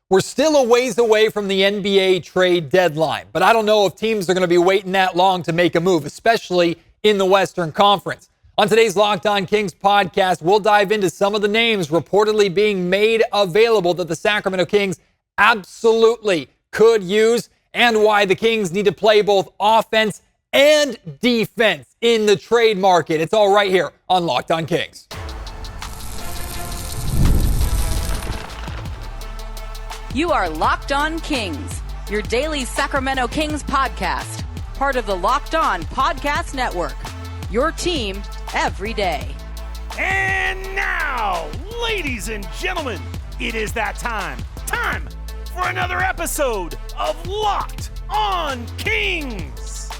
We're still a ways away from the NBA trade deadline, but I don't know if teams are going to be waiting that long to make a move, especially in the Western Conference. On today's Locked On Kings podcast, we'll dive into some of the names reportedly being made available that the Sacramento Kings absolutely could use and why the Kings need to play both offense and defense in the trade market. It's all right here on Locked On Kings. You are Locked On Kings, your daily Sacramento Kings podcast, part of the Locked On Podcast Network, your team every day. And now, ladies and gentlemen, it is that time for another episode of Locked On Kings.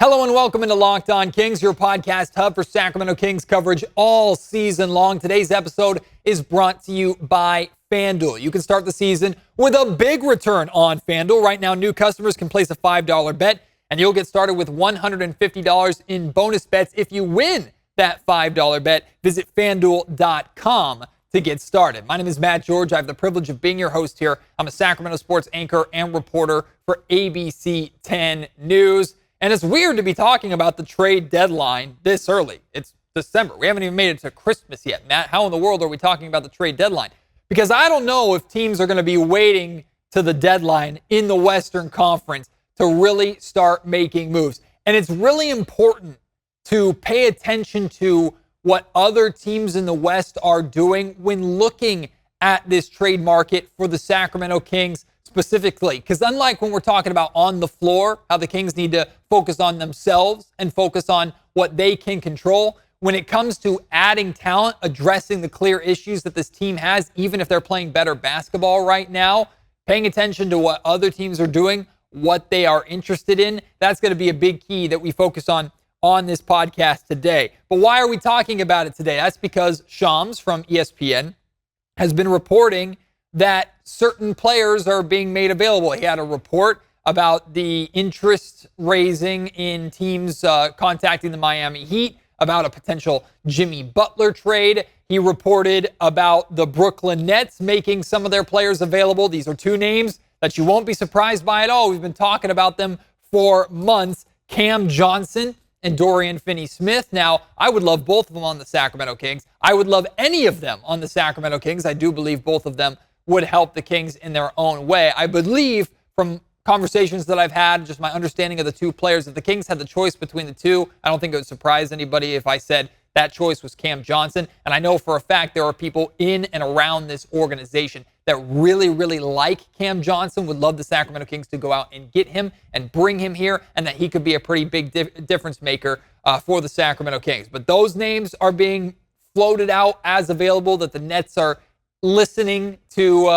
Hello and welcome into Locked On Kings, your podcast hub for Sacramento Kings coverage all season long. Today's episode is brought to you by FanDuel. You can start the season with a big return on FanDuel. Right now, new customers can place a $5 bet, and you'll get started with $150 in bonus bets if you win that $5 bet. Visit FanDuel.com to get started. My name is Matt George. I have the privilege of being your host here. I'm a Sacramento sports anchor and reporter for ABC 10 News. And it's weird to be talking about the trade deadline this early. It's December. We haven't even made it to Christmas yet, Matt. How in the world are we talking about the trade deadline? Because I don't know if teams are going to be waiting to the deadline in the Western Conference to really start making moves. And it's really important to pay attention to what other teams in the West are doing when looking at this trade market for the Sacramento Kings specifically. Because unlike when we're talking about on the floor, how the Kings need to focus on themselves and focus on what they can control, when it comes to adding talent, addressing the clear issues that this team has, even if they're playing better basketball right now, paying attention to what other teams are doing, what they are interested in, that's going to be a big key that we focus on this podcast today. But why are we talking about it today? That's because Shams from ESPN has been reporting that certain players are being made available. He had a report about the interest raising in teams contacting the Miami Heat, about a potential Jimmy Butler trade. He reported about the Brooklyn Nets making some of their players available. These are two names that you won't be surprised by at all. We've been talking about them for months. Cam Johnson and Dorian Finney-Smith. Now, I would love both of them on the Sacramento Kings. I would love any of them on the Sacramento Kings. I do believe both of them would help the Kings in their own way. I believe from conversations that I've had, just my understanding of the two players, if the Kings had the choice between the two, I don't think it would surprise anybody if I said that choice was Cam Johnson. And I know for a fact there are people in and around this organization that really, really like Cam Johnson, would love the Sacramento Kings to go out and get him and bring him here, and that he could be a pretty big difference maker for the Sacramento Kings. But those names are being floated out as available, that the Nets are listening to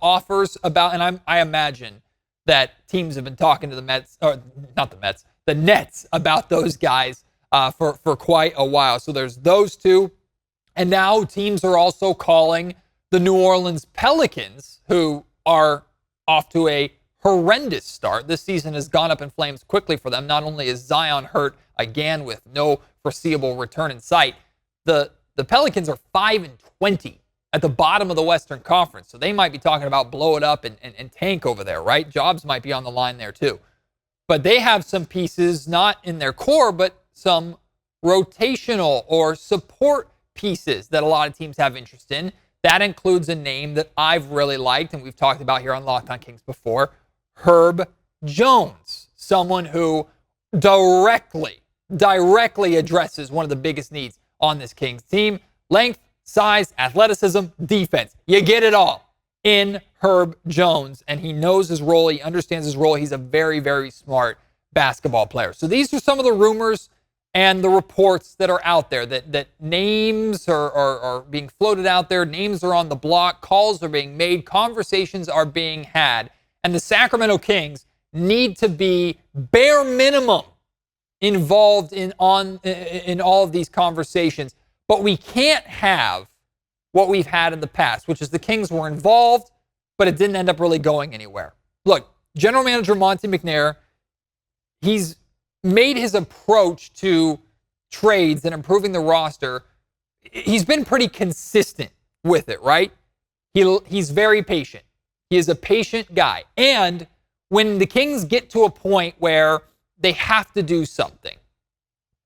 offers about, and I imagine that teams have been talking to the Mets, or not the Mets, the Nets about those guys for quite a while. So there's those two. And now teams are also calling the New Orleans Pelicans, who are off to a horrendous start. This season has gone up in flames quickly for them. Not only is Zion hurt again with no foreseeable return in sight, the Pelicans are 5-20. At the bottom of the Western Conference. So they might be talking about blow it up and tank over there, right? Jobs might be on the line there too. But they have some pieces, not in their core, but some rotational or support pieces that a lot of teams have interest in. That includes a name that I've really liked, and we've talked about here on Locked On Kings before, Herb Jones. Someone who directly addresses one of the biggest needs on this Kings team. Length, size, athleticism, defense. You get it all in Herb Jones, and he knows his role. He understands his role. He's a very, very smart basketball player. So these are some of the rumors and the reports that are out there, that names are being floated out there. Names are on the block. Calls are being made. Conversations are being had. And the Sacramento Kings need to be bare minimum involved in all of these conversations. But we can't have what we've had in the past, which is the Kings were involved, but it didn't end up really going anywhere. Look, General Manager Monte McNair, he's made his approach to trades and improving the roster. He's been pretty consistent with it, right? He's very patient. He is a patient guy. And when the Kings get to a point where they have to do something,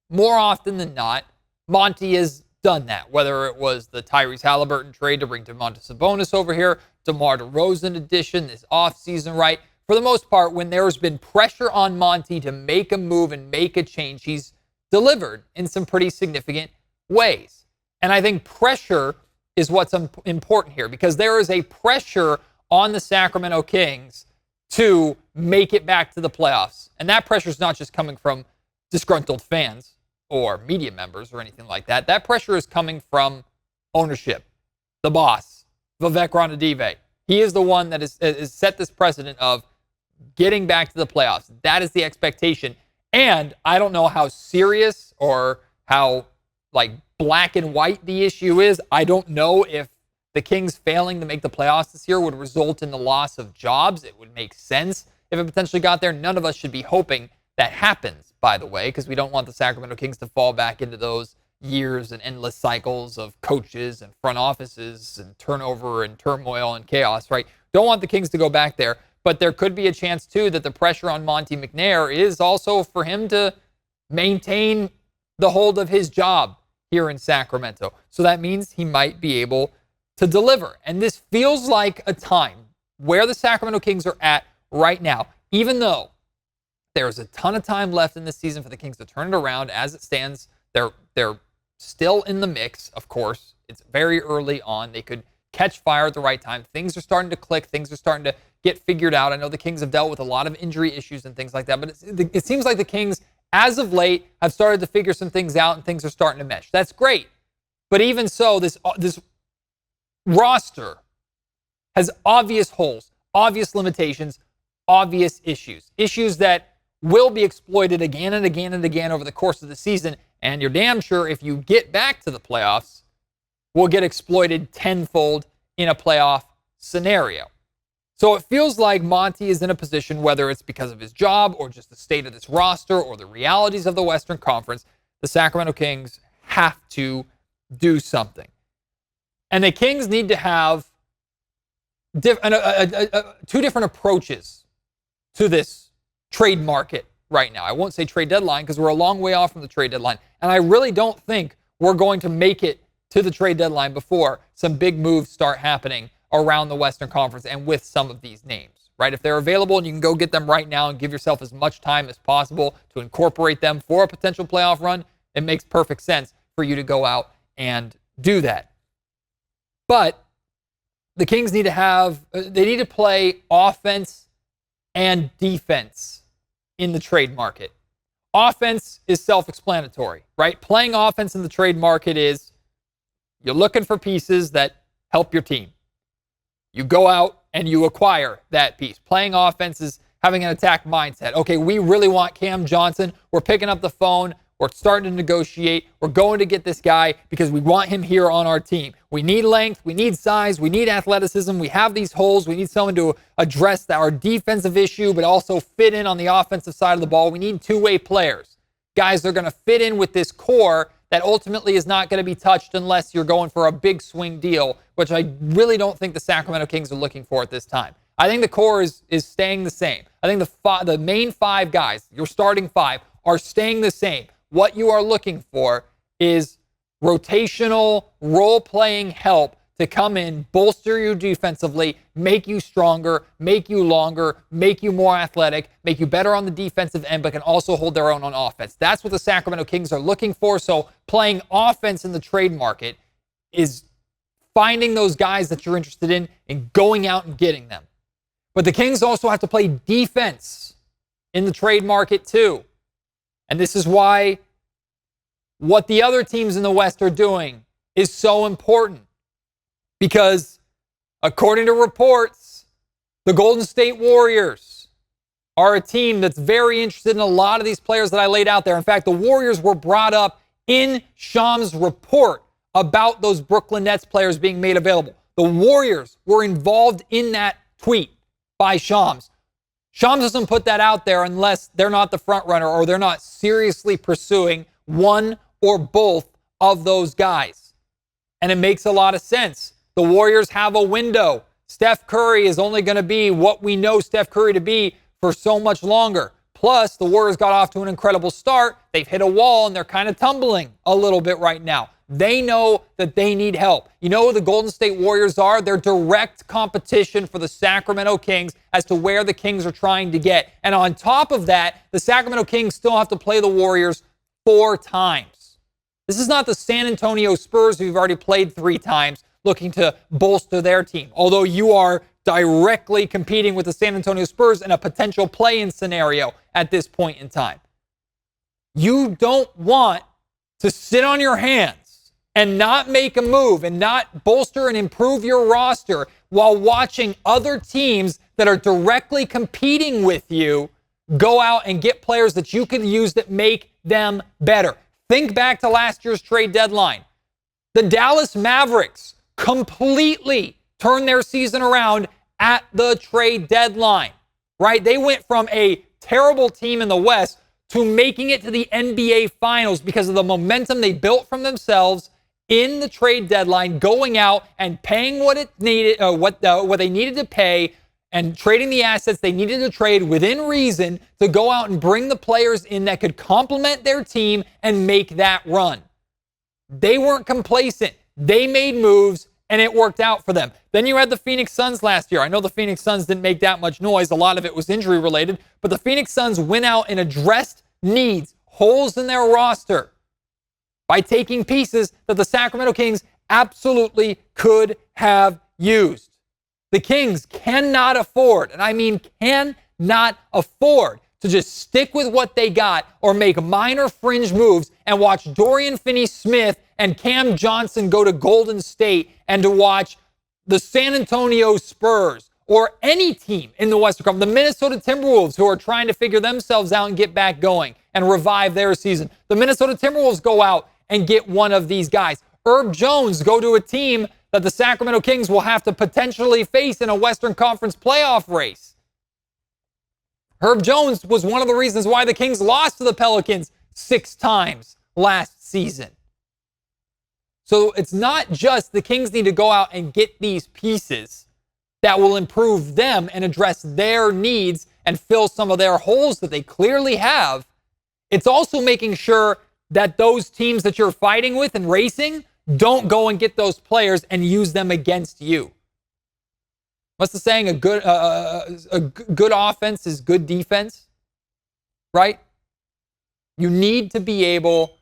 more often than not, Monty has done that, whether it was the Tyrese Halliburton trade to bring Domantas Sabonis over here, DeMar DeRozan addition this offseason, right? For the most part, when there's been pressure on Monty to make a move and make a change, he's delivered in some pretty significant ways. And I think pressure is what's important here, because there is a pressure on the Sacramento Kings to make it back to the playoffs. And that pressure is not just coming from disgruntled fans or media members or anything like that. That pressure is coming from ownership, the boss, Vivek Ranadive. He is the one that has set this precedent of getting back to the playoffs. That is the expectation. And I don't know how serious or how black and white the issue is. I don't know if the Kings failing to make the playoffs this year would result in the loss of jobs. It would make sense if it potentially got there. None of us should be hoping that happens, by the way, because we don't want the Sacramento Kings to fall back into those years and endless cycles of coaches and front offices and turnover and turmoil and chaos, right? Don't want the Kings to go back there. But there could be a chance, too, that the pressure on Monty McNair is also for him to maintain the hold of his job here in Sacramento. So that means he might be able to deliver. And this feels like a time where the Sacramento Kings are at right now, even though there's a ton of time left in this season for the Kings to turn it around. As it stands, they're still in the mix, of course. It's very early on. They could catch fire at the right time. Things are starting to click. Things are starting to get figured out. I know the Kings have dealt with a lot of injury issues and things like that, but it seems like the Kings, as of late, have started to figure some things out and things are starting to mesh. That's great. But even so, this roster has obvious holes, obvious limitations, obvious issues that will be exploited again and again and again over the course of the season. And you're damn sure if you get back to the playoffs, will get exploited tenfold in a playoff scenario. So it feels like Monty is in a position, whether it's because of his job or just the state of this roster or the realities of the Western Conference, the Sacramento Kings have to do something. And the Kings need to have two different approaches to this trade market right now. I won't say trade deadline because we're a long way off from the trade deadline. And I really don't think we're going to make it to the trade deadline before some big moves start happening around the Western Conference and with some of these names, right? If they're available and you can go get them right now and give yourself as much time as possible to incorporate them for a potential playoff run, it makes perfect sense for you to go out and do that. But the Kings need to play offense and defense in the trade market. Offense is self-explanatory, right? Playing offense in the trade market is you're looking for pieces that help your team. You go out and you acquire that piece. Playing offense is having an attack mindset. Okay, we really want Cam Johnson. We're picking up the phone. We're starting to negotiate. We're going to get this guy because we want him here on our team. We need length. We need size. We need athleticism. We have these holes. We need someone to address our defensive issue, but also fit in on the offensive side of the ball. We need two-way players. Guys that are going to fit in with this core that ultimately is not going to be touched unless you're going for a big swing deal, which I really don't think the Sacramento Kings are looking for at this time. I think the core is staying the same. I think the main five guys, your starting five, are staying the same. What you are looking for is rotational, role-playing help to come in, bolster you defensively, make you stronger, make you longer, make you more athletic, make you better on the defensive end, but can also hold their own on offense. That's what the Sacramento Kings are looking for. So playing offense in the trade market is finding those guys that you're interested in and going out and getting them. But the Kings also have to play defense in the trade market too. And this is why what the other teams in the West are doing is so important. Because according to reports, the Golden State Warriors are a team that's very interested in a lot of these players that I laid out there. In fact, the Warriors were brought up in Shams' report about those Brooklyn Nets players being made available. The Warriors were involved in that tweet by Shams. Shams doesn't put that out there unless they're not the front runner or they're not seriously pursuing one or both of those guys. And it makes a lot of sense. The Warriors have a window. Steph Curry is only going to be what we know Steph Curry to be for so much longer. Plus, the Warriors got off to an incredible start. They've hit a wall, and they're kind of tumbling a little bit right now. They know that they need help. You know who the Golden State Warriors are? They're direct competition for the Sacramento Kings as to where the Kings are trying to get. And on top of that, the Sacramento Kings still have to play the Warriors 4 times. This is not the San Antonio Spurs who've already played 3 times looking to bolster their team. Although you are directly competing with the San Antonio Spurs in a potential play-in scenario at this point in time. You don't want to sit on your hands and not make a move and not bolster and improve your roster while watching other teams that are directly competing with you go out and get players that you can use that make them better. Think back to last year's trade deadline. The Dallas Mavericks completely turned their season around at the trade deadline, right? They went from a terrible team in the West to making it to the NBA Finals because of the momentum they built from themselves in the trade deadline, going out and paying what it needed, what they needed to pay, and trading the assets they needed to trade within reason to go out and bring the players in that could complement their team and make that run. They weren't complacent. They made moves, and it worked out for them. Then you had the Phoenix Suns last year. I know the Phoenix Suns didn't make that much noise. A lot of it was injury related, but the Phoenix Suns went out and addressed needs, holes in their roster, by taking pieces that the Sacramento Kings absolutely could have used. The Kings cannot afford, and I mean cannot afford, to just stick with what they got or make minor fringe moves and watch Dorian Finney-Smith and Cam Johnson go to Golden State and to watch the San Antonio Spurs or any team in the Western Conference, the Minnesota Timberwolves, who are trying to figure themselves out and get back going and revive their season. The Minnesota Timberwolves go out and get one of these guys. Herb Jones go to a team that the Sacramento Kings will have to potentially face in a Western Conference playoff race. Herb Jones was one of the reasons why the Kings lost to the Pelicans 6 times last season. So it's not just the Kings need to go out and get these pieces that will improve them and address their needs and fill some of their holes that they clearly have. It's also making sure that those teams that you're fighting with and racing don't go and get those players and use them against you. What's the saying? A good offense is good defense, right? You need to be able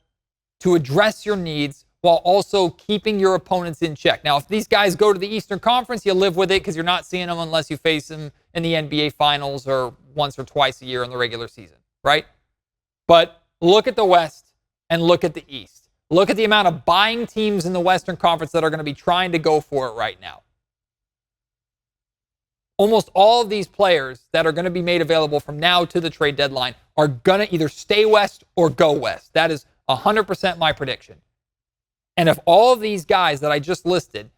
to address your needs while also keeping your opponents in check. Now, if these guys go to the Eastern Conference, you live with it because you're not seeing them unless you face them in the NBA Finals or once or twice a year in the regular season, right? But look at the West and look at the East. Look at the amount of buying teams in the Western Conference that are going to be trying to go for it right now. Almost all of these players that are going to be made available from now to the trade deadline are going to either stay West or go West. That is 100% my prediction. And if all of these guys that I just listed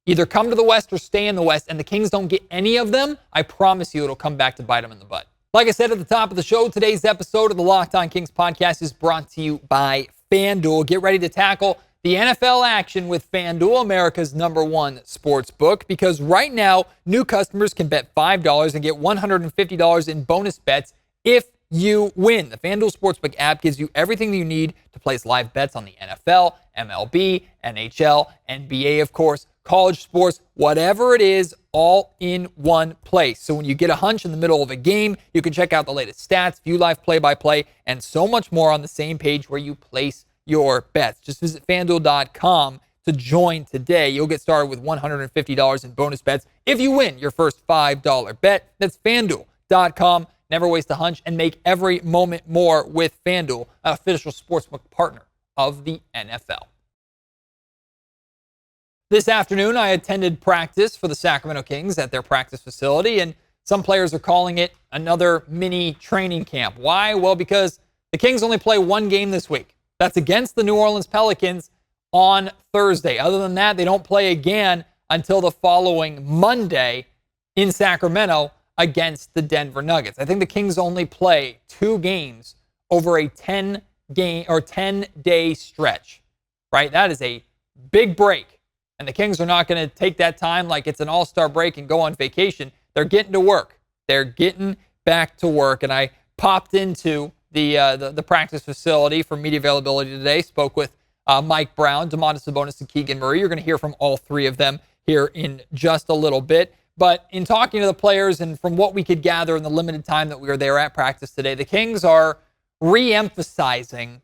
either come to the West or stay in the West and the Kings don't get any of them, I promise you it'll come back to bite them in the butt. Like I said at the top of the show, today's episode of the Locked On Kings podcast is brought to you by FanDuel. Get ready to tackle the NFL action with FanDuel, America's #1 sports book, because right now, new customers can bet $5 and get $150 in bonus bets if you win. The FanDuel Sportsbook app gives you everything you need to place live bets on the NFL, MLB, NHL, NBA, of course, college sports, whatever it is, all in one place. So when you get a hunch in the middle of a game, you can check out the latest stats, view live play-by-play, and so much more on the same page where you place your bets. Just visit FanDuel.com to join today. You'll get started with $150 in bonus bets if you win your first $5 bet. That's FanDuel.com. Never waste a hunch and make every moment more with FanDuel, an official sportsbook partner of the NFL. This afternoon, I attended practice for the Sacramento Kings at their practice facility, and some players are calling it another mini training camp. Why? Well, because the Kings only play one game this week. That's against the New Orleans Pelicans on Thursday. Other than that, they don't play again until the following Monday in Sacramento against the Denver Nuggets. I think the Kings only play 2 games over a 10-day stretch, right? That is a big break. And the Kings are not going to take that time like it's an all-star break and go on vacation. They're getting to work. They're getting back to work. And I popped into the practice facility for media availability today, spoke with Mike Brown, Domantas Sabonis, and Keegan Murray. You're going to hear from all three of them here in just a little bit. But in talking to the players and from what we could gather in the limited time that we were there at practice today, the Kings are re-emphasizing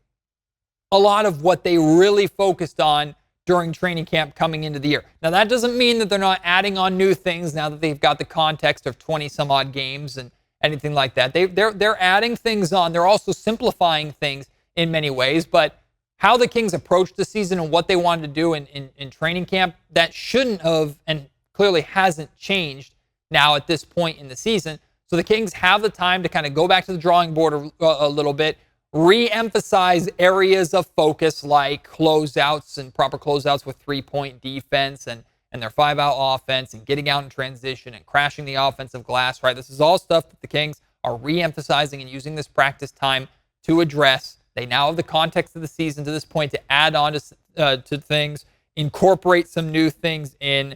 a lot of what they really focused on during training camp coming into the year. Now, that doesn't mean that they're not adding on new things now that they've got the context of 20-some-odd games and anything like that. They're adding things on. They're also simplifying things in many ways. But how the Kings approached the season and what they wanted to do in training camp, that shouldn't have and clearly hasn't changed now at this point in the season. So the Kings have the time to kind of go back to the drawing board a little bit, re-emphasize areas of focus like closeouts and proper closeouts with three-point defense and their five-out offense and getting out in transition and crashing the offensive glass, right? This is all stuff that the Kings are re-emphasizing and using this practice time to address. They now have the context of the season to this point to add on to things, incorporate some new things in.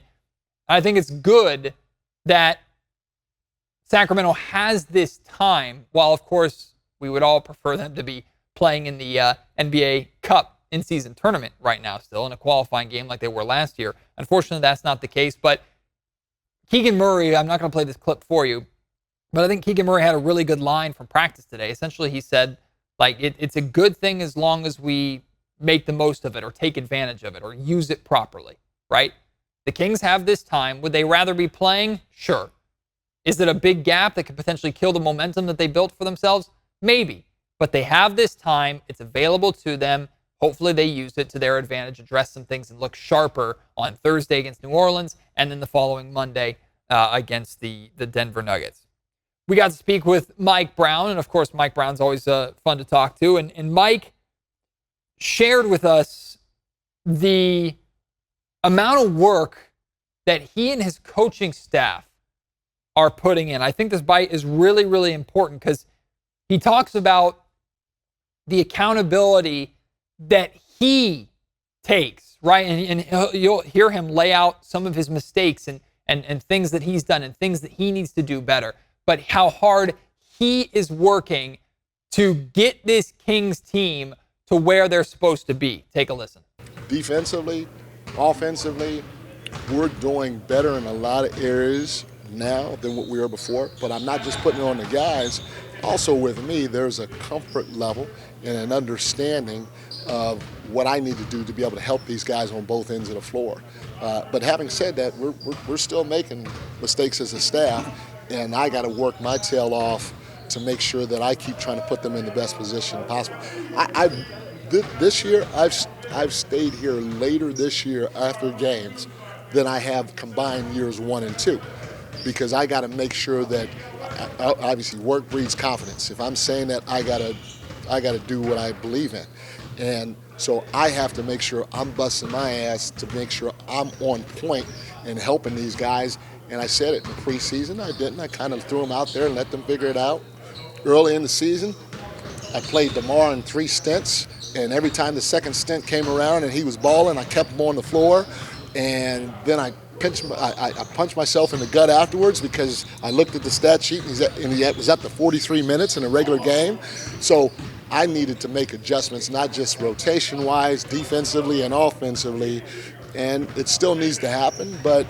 I think it's good that Sacramento has this time, while, of course, we would all prefer them to be playing in the NBA Cup in-season tournament right now still in a qualifying game like they were last year. Unfortunately, that's not the case. But Keegan Murray, I'm not going to play this clip for you, but I think Keegan Murray had a really good line from practice today. Essentially, he said, like, it's a good thing as long as we make the most of it or take advantage of it or use it properly, right? The Kings have this time. Would they rather be playing? Sure. Is it a big gap that could potentially kill the momentum that they built for themselves? Maybe. But they have this time. It's available to them. Hopefully they use it to their advantage, address some things, and look sharper on Thursday against New Orleans and then the following Monday against the Denver Nuggets. We got to speak with Mike Brown, and of course Mike Brown's always fun to talk to. And Mike shared with us the amount of work that he and his coaching staff are putting in. I think this bite is really, really important because he talks about the accountability that he takes, right? And you'll hear him lay out some of his mistakes and things that he's done and things that he needs to do better, but how hard he is working to get this Kings team to where they're supposed to be. Take a listen. Defensively, offensively, we're doing better in a lot of areas now than what we were before, but I'm not just putting it on the guys. Also with me, there's a comfort level and an understanding of what I need to do to be able to help these guys on both ends of the floor. But having said that, we're still making mistakes as a staff, and I got to work my tail off to make sure that I keep trying to put them in the best position possible. This year, I've stayed here later this year after games than I have combined years 1 and 2, because I got to make sure that obviously work breeds confidence. If I'm saying that, I got to do what I believe in, and so I have to make sure I'm busting my ass to make sure I'm on point and helping these guys. And I said it in the preseason. I didn't. I kind of threw them out there and let them figure it out. Early in the season, I played DeMar in 3 stints, and every time the second stint came around and he was balling, I kept him on the floor, and then I punched myself in the gut afterwards because I looked at the stat sheet and he was up to 43 minutes in a regular game. So I needed to make adjustments, not just rotation-wise, defensively and offensively, and it still needs to happen, but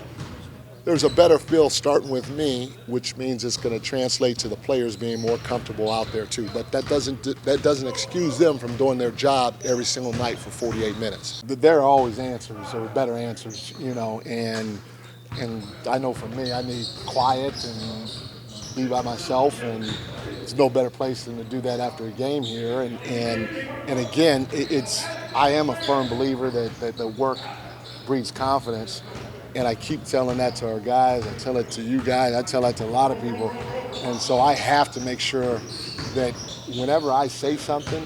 there's a better feel starting with me, which means it's going to translate to the players being more comfortable out there too. But that doesn't excuse them from doing their job every single night for 48 minutes. There are always answers, or better answers, and I know for me, I need quiet and be by myself, and there's no better place than to do that after a game here. And again, I am a firm believer that the work breeds confidence. And I keep telling that to our guys. I tell it to you guys. I tell that to a lot of people. And so I have to make sure that whenever I say something,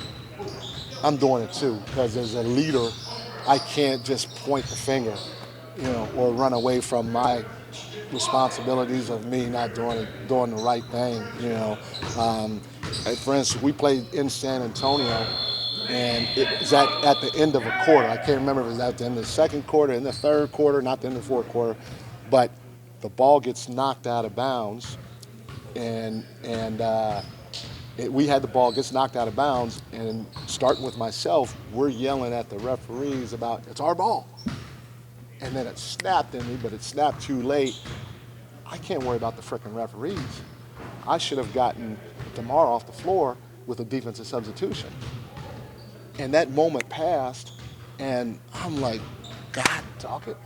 I'm doing it too. Because as a leader, I can't just point the finger, or run away from my responsibilities of me not doing the right thing. For instance, we played in San Antonio, And it was at the end of a quarter. I can't remember if it was at the end of the second quarter, in the third quarter, not the end of the fourth quarter. But the ball gets knocked out of bounds, and we had the ball gets knocked out of bounds, and starting with myself, we're yelling at the referees about, it's our ball. And then it snapped in me, but it snapped too late. I can't worry about the frickin' referees. I should have gotten DeMar off the floor with a defensive substitution. And that moment passed, and I'm like, God, dog it.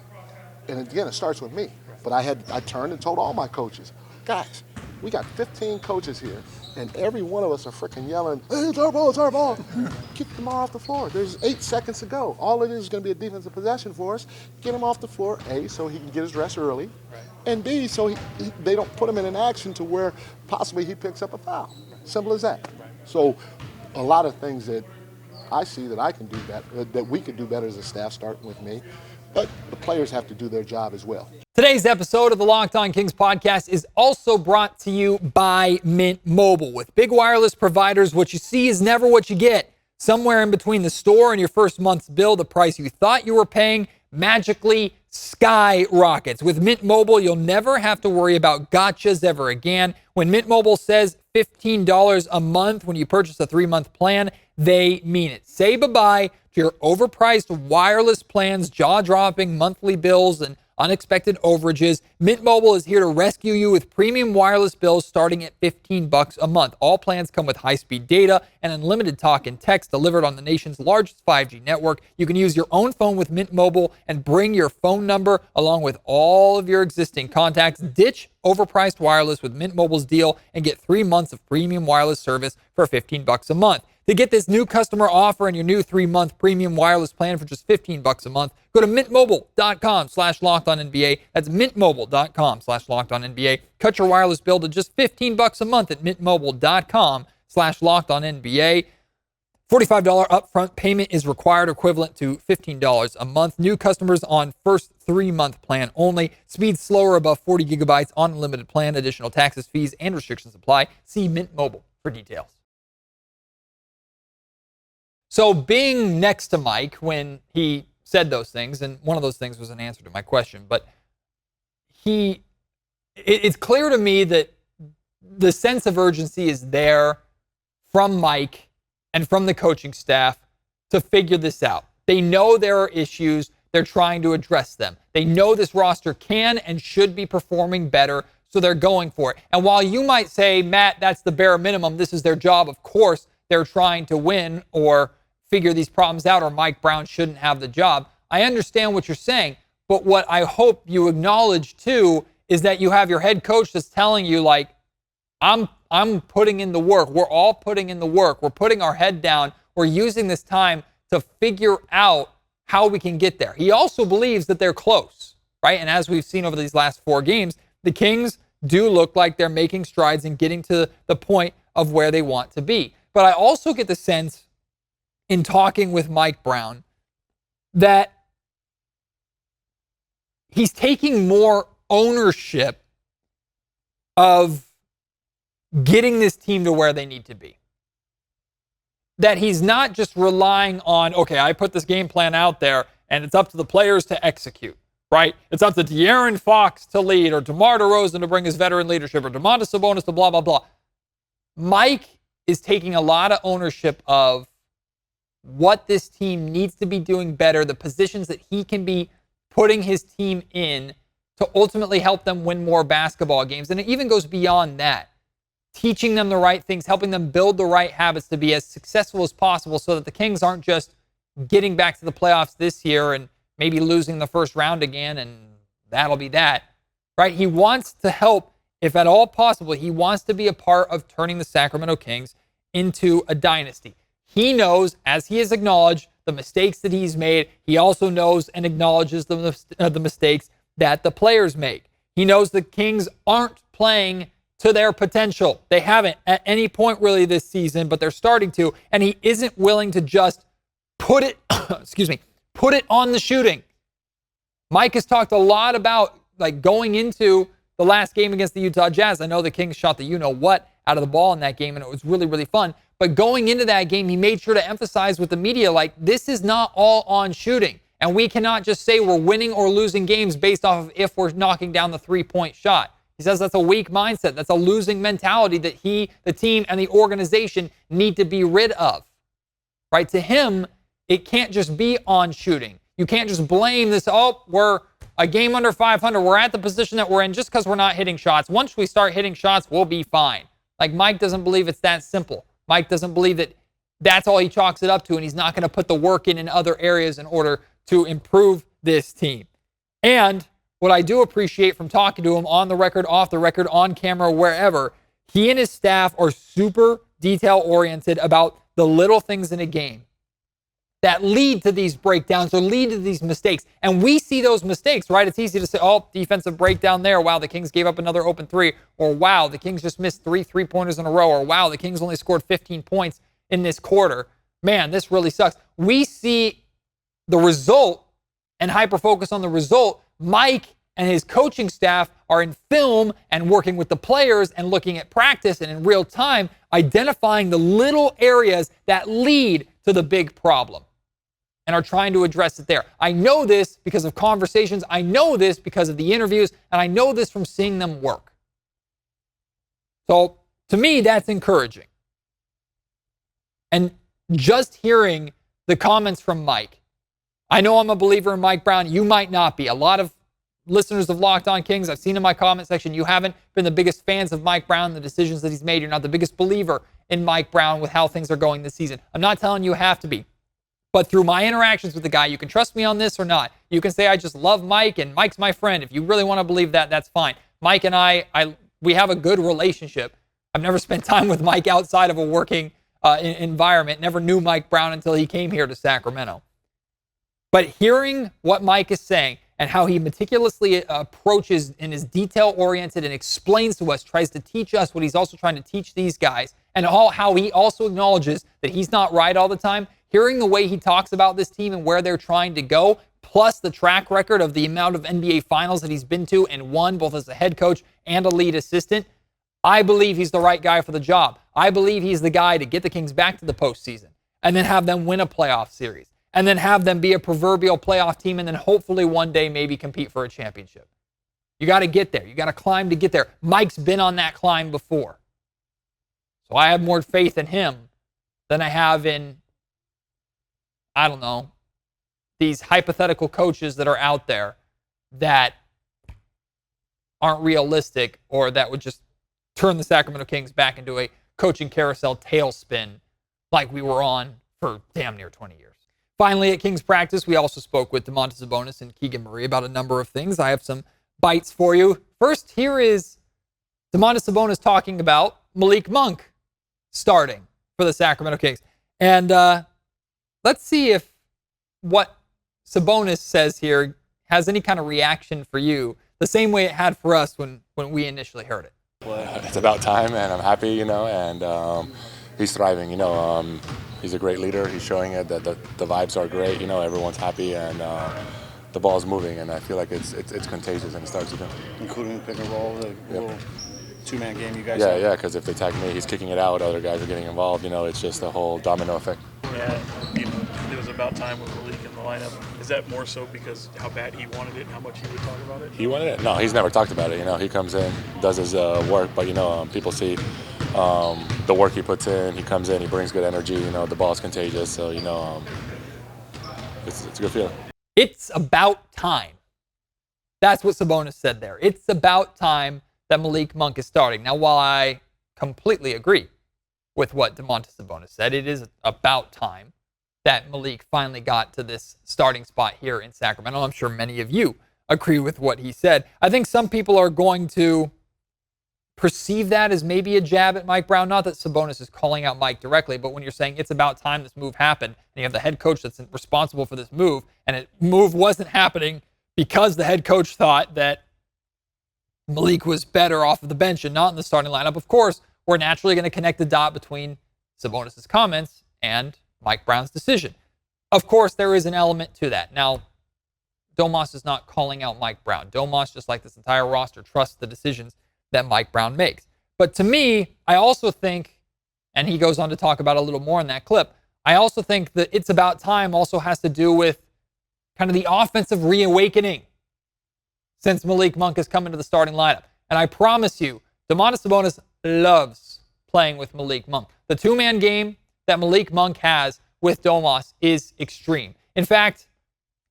And again, it starts with me. But I turned and told all my coaches, guys, we got 15 coaches here, and every one of us are freaking yelling, hey, it's our ball, it's our ball. Kick DeMar off the floor. There's 8 seconds to go. All it is going to be a defensive possession for us. Get him off the floor, A, so he can get his rest early, and B, so they don't put him in an action to where possibly he picks up a foul. Simple as that. So a lot of things that I see that I can do better, that we could do better as a staff, starting with me. But the players have to do their job as well. Today's episode of the Locked On Kings podcast is also brought to you by Mint Mobile. With big wireless providers, what you see is never what you get. Somewhere in between the store and your first month's bill, the price you thought you were paying magically skyrockets. With Mint Mobile, you'll never have to worry about gotchas ever again. When Mint Mobile says $15 a month when you purchase a 3-month plan, they mean it. Say bye-bye to your overpriced wireless plans, jaw-dropping monthly bills, and unexpected overages. Mint Mobile is here to rescue you with premium wireless bills starting at $15 a month. All plans come with high-speed data and unlimited talk and text delivered on the nation's largest 5G network. You can use your own phone with Mint Mobile and bring your phone number along with all of your existing contacts. Ditch overpriced wireless with Mint Mobile's deal and get 3 months of premium wireless service for $15 a month. To get this new customer offer and your new 3-month premium wireless plan for just $15 a month, go to mintmobile.com/lockedonnba. That's mintmobile.com/lockedonnba. Cut your wireless bill to just $15 a month at mintmobile.com/lockedonnba. $45 upfront payment is required, equivalent to $15 a month. New customers on first 3-month plan only. Speed slower above 40 gigabytes on unlimited plan. Additional taxes, fees, and restrictions apply. See Mint Mobile for details. So being next to Mike when he said those things, and one of those things was an answer to my question, but it's clear to me that the sense of urgency is there from Mike and from the coaching staff to figure this out. They know there are issues. They're trying to address them. They know this roster can and should be performing better, so they're going for it. And while you might say, Matt, that's the bare minimum, this is their job, of course, they're trying to win or figure these problems out, or Mike Brown shouldn't have the job. I understand what you're saying, but what I hope you acknowledge too is that you have your head coach that's telling you, like, I'm putting in the work. We're all putting in the work. We're putting our head down. We're using this time to figure out how we can get there. He also believes that they're close, right? And as we've seen over these last 4 games, the Kings do look like they're making strides in getting to the point of where they want to be. But I also get the sense in talking with Mike Brown that he's taking more ownership of getting this team to where they need to be. That he's not just relying on, okay, I put this game plan out there and it's up to the players to execute, right? It's up to De'Aaron Fox to lead, or DeMar DeRozan to bring his veteran leadership, or Domantas Sabonis to blah, blah, blah. Mike is taking a lot of ownership of what this team needs to be doing better, the positions that he can be putting his team in to ultimately help them win more basketball games. And it even goes beyond that. Teaching them the right things, helping them build the right habits to be as successful as possible so that the Kings aren't just getting back to the playoffs this year and maybe losing the first round again, and that'll be that, right? He wants to help, if at all possible, he wants to be a part of turning the Sacramento Kings into a dynasty. He knows, as he has acknowledged, the mistakes that he's made. He also knows and acknowledges the mistakes that the players make. He knows the Kings aren't playing to their potential. They haven't at any point really this season, but they're starting to, and he isn't willing to just put it, put it on the shooting. Mike has talked a lot about, like, going into the last game against the Utah Jazz. I know the Kings shot the you-know-what out of the ball in that game, and it was really, really fun. But going into that game, he made sure to emphasize with the media, like, this is not all on shooting. And we cannot just say we're winning or losing games based off of if we're knocking down the three-point shot. He says that's a weak mindset. That's a losing mentality that he, the team, and the organization need to be rid of. Right? To him, it can't just be on shooting. You can't just blame this, we're a game under 500. We're at the position that we're in just because we're not hitting shots. Once we start hitting shots, we'll be fine. Like, Mike doesn't believe it's that simple. Mike doesn't believe that that's all he chalks it up to, and he's not going to put the work in other areas in order to improve this team. And what I do appreciate from talking to him on the record, off the record, on camera, wherever, he and his staff are super detail-oriented about the little things in a game that lead to these breakdowns or lead to these mistakes. And we see those mistakes, right? It's easy to say, defensive breakdown there. Wow, the Kings gave up another open three. Or wow, the Kings just missed 3 3-pointers in a row. Or wow, the Kings only scored 15 points in this quarter. Man, this really sucks. We see the result and hyper-focus on the result. Mike and his coaching staff are in film and working with the players and looking at practice and in real time, identifying the little areas that lead to the big problem and are trying to address it there. I know this because of conversations. I know this because of the interviews, and I know this from seeing them work. So to me, that's encouraging. And just hearing the comments from Mike, I know I'm a believer in Mike Brown. You might not be. A lot of listeners of Locked On Kings, I've seen in my comment section, you haven't been the biggest fans of Mike Brown, the decisions that he's made. You're not the biggest believer in Mike Brown with how things are going this season. I'm not telling you have to be. But through my interactions with the guy, you can trust me on this or not. You can say, I just love Mike and Mike's my friend. If you really want to believe that, that's fine. Mike and I we have a good relationship. I've never spent time with Mike outside of a working environment. Never knew Mike Brown until he came here to Sacramento. But hearing what Mike is saying and how he meticulously approaches and is detail-oriented and explains to us, tries to teach us what he's also trying to teach these guys, and how he also acknowledges that he's not right all the time, hearing the way he talks about this team and where they're trying to go, plus the track record of the amount of NBA finals that he's been to and won both as a head coach and a lead assistant, I believe he's the right guy for the job. I believe he's the guy to get the Kings back to the postseason and then have them win a playoff series and then have them be a proverbial playoff team and then hopefully one day maybe compete for a championship. You got to get there. You got to climb to get there. Mike's been on that climb before. So I have more faith in him than I have in, I don't know, these hypothetical coaches that are out there that aren't realistic or that would just turn the Sacramento Kings back into a coaching carousel tailspin like we were on for damn near 20 years. Finally, at Kings practice, we also spoke with Domantas Sabonis and Keegan Murray about a number of things. I have some bites for you. First, here is Domantas Sabonis talking about Malik Monk starting for the Sacramento Kings. And let's see if what Sabonis says here has any kind of reaction for you, the same way it had for us when we initially heard it. It's about time, and I'm happy, and he's thriving, He's a great leader. He's showing it that the vibes are great, everyone's happy, and the ball's moving, and I feel like it's contagious, and it starts with him. Including pick and roll, the little two-man game you guys have? have? Yeah, because if they tag me, he's kicking it out, other guys are getting involved, it's just a whole domino effect. Yeah, it was about time with Malik in the lineup. Is that more so because how bad he wanted it and how much he would talk about it? He wanted it? No, he's never talked about it. He comes in, does his work, but people see the work he puts in. He comes in, he brings good energy. The ball's contagious, so it's a good feeling. It's about time. That's what Sabonis said there. It's about time that Malik Monk is starting. Now, while I completely agree with what Domantas Sabonis said, it is about time that Malik finally got to this starting spot here in Sacramento. I'm sure many of you agree with what he said. I think some people are going to perceive that as maybe a jab at Mike Brown. Not that Sabonis is calling out Mike directly, but when you're saying it's about time this move happened, and you have the head coach that's responsible for this move, and the move wasn't happening because the head coach thought that Malik was better off of the bench and not in the starting lineup, of course, we're naturally going to connect the dot between Sabonis' comments and Mike Brown's decision. Of course, there is an element to that. Now, Domas is not calling out Mike Brown. Domas, just like this entire roster, trusts the decisions that Mike Brown makes. But to me, I also think And he goes on to talk about a little more in that clip. I also think that it's about time also has to do with kind of the offensive reawakening since Malik Monk has come into the starting lineup. And I promise you, Domantas Sabonis loves playing with Malik Monk. The two-man game that Malik Monk has with Domas is extreme. In fact,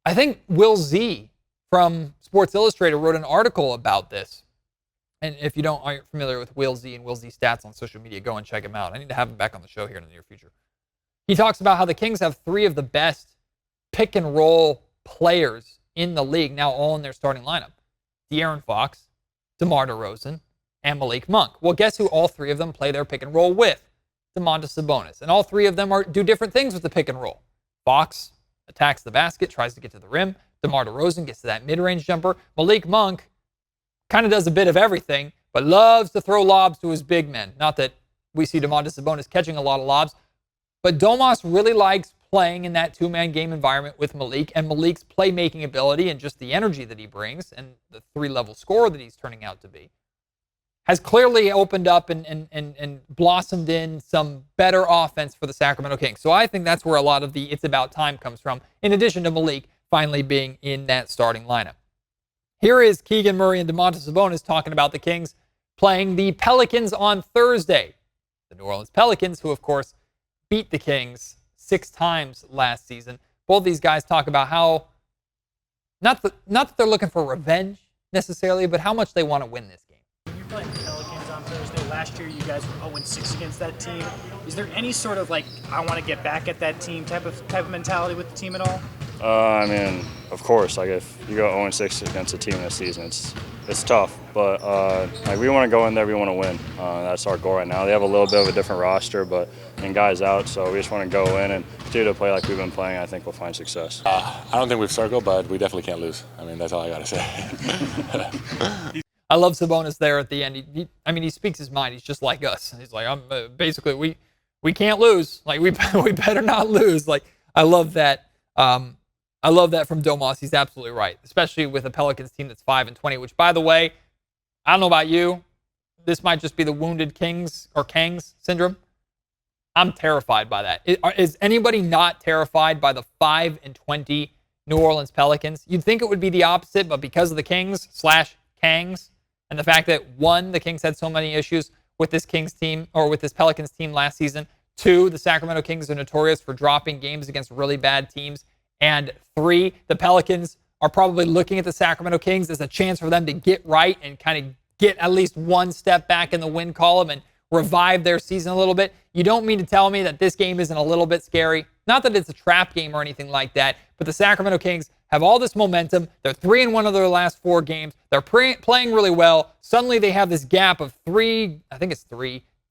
I think Will Z from Sports Illustrated wrote an article about this. And if you aren't familiar with Will Z and Will Z stats on social media, go and check him out. I need to have him back on the show here in the near future. He talks about how the Kings have three of the best pick and roll players in the league now all in their starting lineup. De'Aaron Fox, DeMar DeRozan, and Malik Monk. Well, guess who all three of them play their pick and roll with? Domantas Sabonis. And all three of them do different things with the pick and roll. Fox attacks the basket, tries to get to the rim. DeMar DeRozan gets to that mid-range jumper. Malik Monk kind of does a bit of everything, but loves to throw lobs to his big men. Not that we see Domantas Sabonis catching a lot of lobs, but Domas really likes playing in that two-man game environment with Malik, and Malik's playmaking ability and just the energy that he brings and the three-level scorer that he's turning out to be has clearly opened up and blossomed in some better offense for the Sacramento Kings. So I think that's where a lot of the it's about time comes from, in addition to Malik finally being in that starting lineup. Here is Keegan Murray and Domantas Sabonis talking about the Kings playing the Pelicans on Thursday. The New Orleans Pelicans, who, of course, beat the Kings 6 times last season. Both these guys talk about how, not that they're looking for revenge necessarily, but how much they want to win this game. You're playing the Pelicans on Thursday. Last year, you guys were 0-6 against that team. Is there any sort of I want to get back at that team type of mentality with the team at all? I mean, of course. If you go 0-6 against a team this season, it's tough. But we want to go in there, we want to win. That's our goal right now. They have a little bit of a different roster, and guys out, so we just want to go in and continue to play like we've been playing. I think we'll find success. I don't think we've circled, but we definitely can't lose. I mean, that's all I got to say. I love Sabonis there at the end. He speaks his mind. He's just like us. He's like, basically, we can't lose. We better not lose. I love that. I love that from Domas. He's absolutely right, especially with a Pelicans team that's 5-20, which, by the way, I don't know about you. This might just be the wounded Kings or Kangs syndrome. I'm terrified by that. Is anybody not terrified by the 5-20 New Orleans Pelicans? You'd think it would be the opposite, but because of the Kings/Kangs and the fact that, 1, the Kings had so many issues with this Kings team or with this Pelicans team last season. 2, the Sacramento Kings are notorious for dropping games against really bad teams. And 3, the Pelicans are probably looking at the Sacramento Kings as a chance for them to get right and kind of get at least one step back in the win column and revive their season a little bit. You don't mean to tell me that this game isn't a little bit scary? Not that it's a trap game or anything like that, but the Sacramento Kings have all this momentum. They're 3-1 of their last 4 games. They're playing really well. Suddenly they have this gap of 3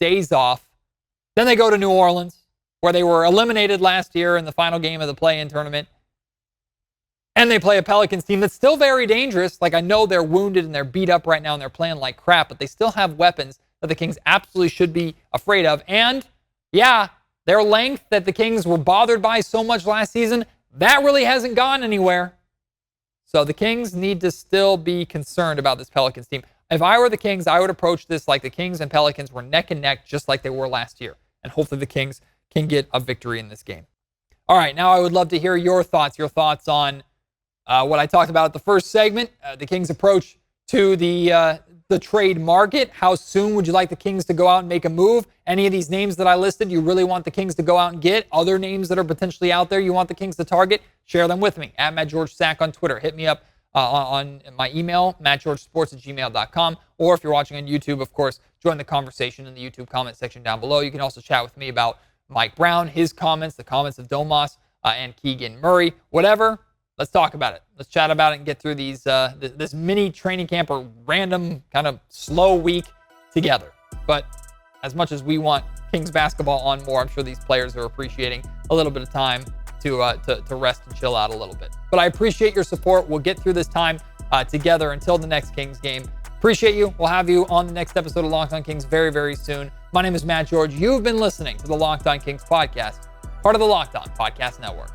days off. Then they go to New Orleans, where they were eliminated last year in the final game of the play-in tournament. And they play a Pelicans team that's still very dangerous. I know they're wounded and they're beat up right now and they're playing like crap, but they still have weapons that the Kings absolutely should be afraid of. And, yeah, their length that the Kings were bothered by so much last season, that really hasn't gone anywhere. So the Kings need to still be concerned about this Pelicans team. If I were the Kings, I would approach this like the Kings and Pelicans were neck and neck, just like they were last year. And hopefully the Kings can get a victory in this game. All right, now I would love to hear your thoughts on what I talked about at the first segment, the Kings' approach to the trade market. How soon would you like the Kings to go out and make a move? Any of these names that I listed, you really want the Kings to go out and get? Other names that are potentially out there you want the Kings to target? Share them with me. @MattGeorgeSack on Twitter. Hit me up on my email, mattgeorgesports@gmail.com. Or if you're watching on YouTube, of course, join the conversation in the YouTube comment section down below. You can also chat with me about Mike Brown, his comments, the comments of Domas and Keegan Murray, whatever. Let's talk about it. Let's chat about it and get through these this mini training camp or random kind of slow week together. But as much as we want Kings basketball on more, I'm sure these players are appreciating a little bit of time to rest and chill out a little bit. But I appreciate your support. We'll get through this time together until the next Kings game. Appreciate you. We'll have you on the next episode of Locked On Kings very, very soon. My name is Matt George. You've been listening to the Locked On Kings podcast, part of the Locked On Podcast Network.